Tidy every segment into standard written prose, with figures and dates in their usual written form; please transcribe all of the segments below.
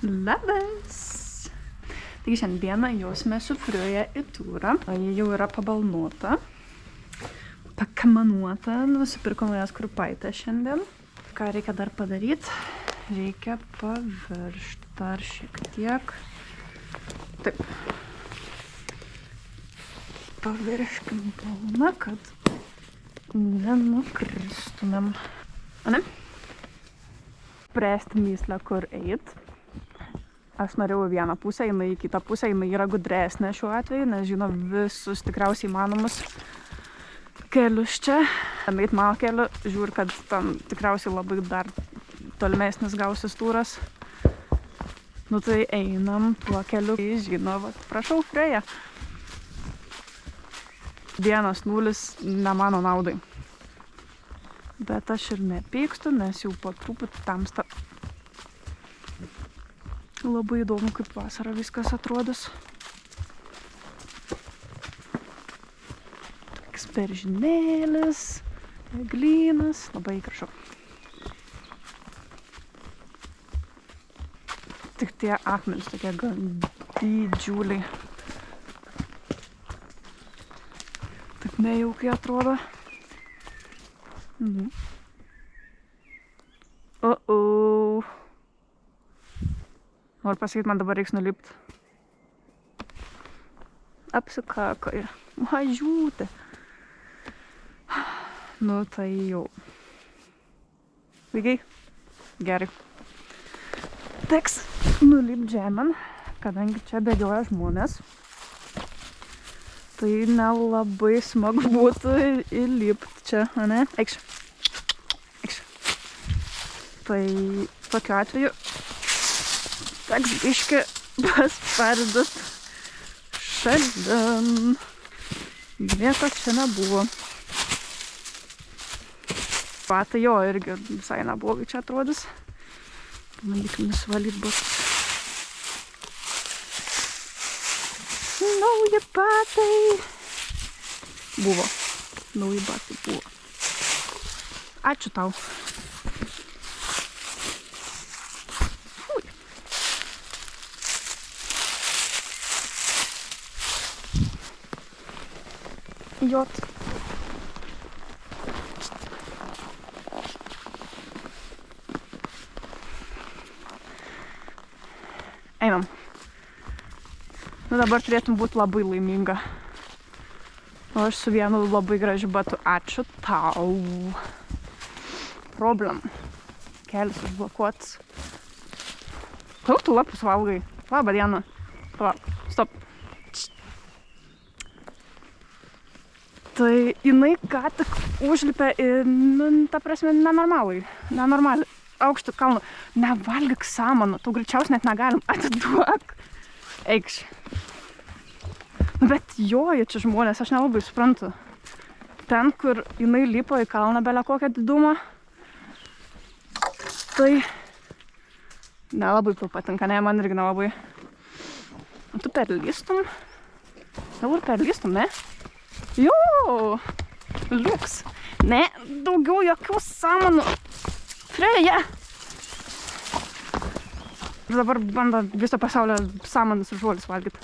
Labas! Taigi šiandieną jausime su Frioje į turą. Ji jau yra pabalnuota, pakamanuota, nusipirko naujas kurpaitę šiandien. Ką reikia dar padaryti? Reikia paviršti dar šiek tiek. Taip. Pavirškim balną, kad nenukristumėm. Ane? Spręsti myslę, kur eit. Aš norėjau į vieną pusę, jinai į kitą pusę, jinai yra gudresnė šiuo atveju, nes žino visus tikriausiai įmanomus kelius čia. Eit mano keliu, žiūri, kad ten tikriausiai labai dar tolimesnis gausis turas. Nu tai einam tuo keliu, žino, va, prašau, Frėja. 1-0 ne mano naudai. Bet aš ir nepykstu, nes jau po truputį tamsta. Labai įdomu, kaip vasarą viskas atrodys. Toks beržinėlis, eglynas, labai gražu. Tik tie akmenys tokie gan didžiuliai. Taip nejaukiai atrodo. Noriu pasakyti, man dabar reiks nulipti. Apsikakoja. Mažiūtė. Nu tai jau. Lygiai? Gerai. Teks nulipti žemėn, kadangi čia bėgioja žmonės. Tai nelabai smagu būtų įlipti čia, ane? Eikš. Eikš. Tai tokiu atveju teks biškį paspardyt šalin. Nieko čia nebuvo. Batai jo irgi visai neblogai čia atrodys. Bandykim nusivalyti batus. Nauji batai. Buvo. Nauji batai buvo. Ačiū tau. Jot. Einam. Nu dabar turėtum būti labai laiminga. O aš su vienu labai gražiu batu. Ačiū tau. Problem. Kelias užblokuotas. Kodėl tu lapus valgai? Labą dieną. Stop. Tai jinai ką tik užlipė į, ta prasme, nenormaliai, aukštų kalną. Nevalgyk samanų, tu greičiausiai net negalim atiduok. Eikš. Bet joja čia žmonės, aš nelabai suprantu. Ten, kur jinai lipo į kalną belę kokią didumą, tai nelabai patinka, ne, man irgi nelabai. O tu perlystum? Dabar perlystum, ne? Jo, liuks. Ne, daugiau jokių samanų. Frėja. Dabar bando viso pasaulio samanus ir žuolis valgyti.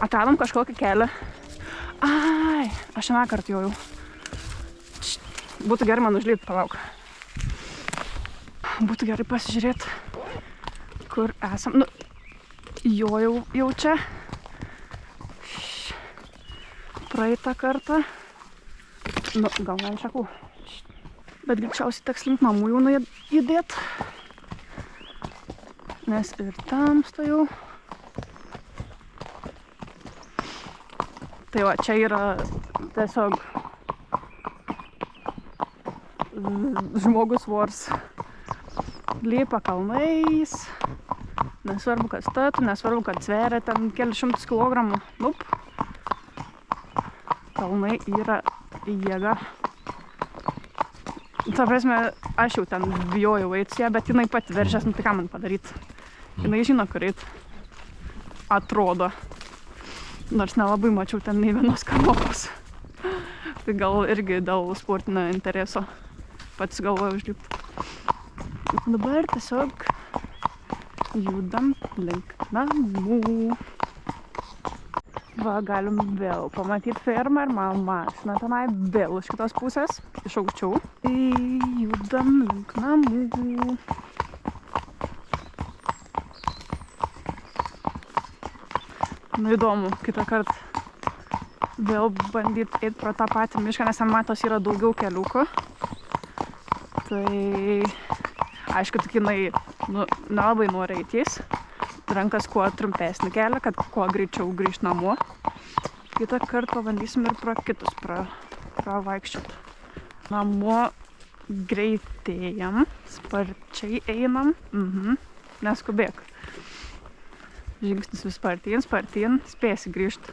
Atradom kažkokį kelią. Ai, aš šiame kartą jojau. Būtų gerai man užlipti, palauk. Būtų gerai pasižiūrėti, kur esam. Nu, jojau jau čia. Praeitą kartą. Nu, gal ne šakų. Bet greičiausiai teks link namų jau judėt. Nes ir tamsta jau. Tai va, čia yra tiesiog žmogus vors. Lipa kalnais. Nesvarbu, kad statu, nesvarbu, kad sveria ten kelius šimtus kilogramų. Nup. Kalnai yra jėga. Ta prasme, aš jau ten bijojau eit su ją, bet jinai pati veržės, nu tai ką man padaryt. Jinai žino, kur eit. Atrodo. Nors nelabai mačiau ten nei vienos kanopos. Tai gal irgi dėl sportinio intereso pats galvoju užlipti. Dabar tiesiog judam link namų. Va, galim vėl pamatyti fermą ir mano mašiną tenai vėl iš kitos pusės, iš aukščiau. Judam link namų. Nu, įdomu, kitą kartą vėl bandyti eiti pro tą patį mišką, nes ten matos yra daugiau keliukų. Tai, aišku, tik jinai, nelabai nori eitys. Rankas kuo trumpesnį kelią, kad kuo greičiau grįžt namo. Kitą kartą pabandysim ir pro kitus pravaikščiot. Namo greitėjam, sparčiai einam. Neskubėk. Žingsnis vis spartyn, spėsi grįžt.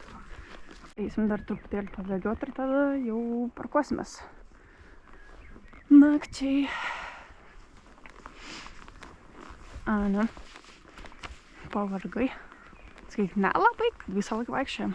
Eisim dar truputėlį pabėgiot ir tada jau parkuosimės. Nakčiai. Ne. Pavargai. Sakyk, nelabai, visą laiką vaikščiojam.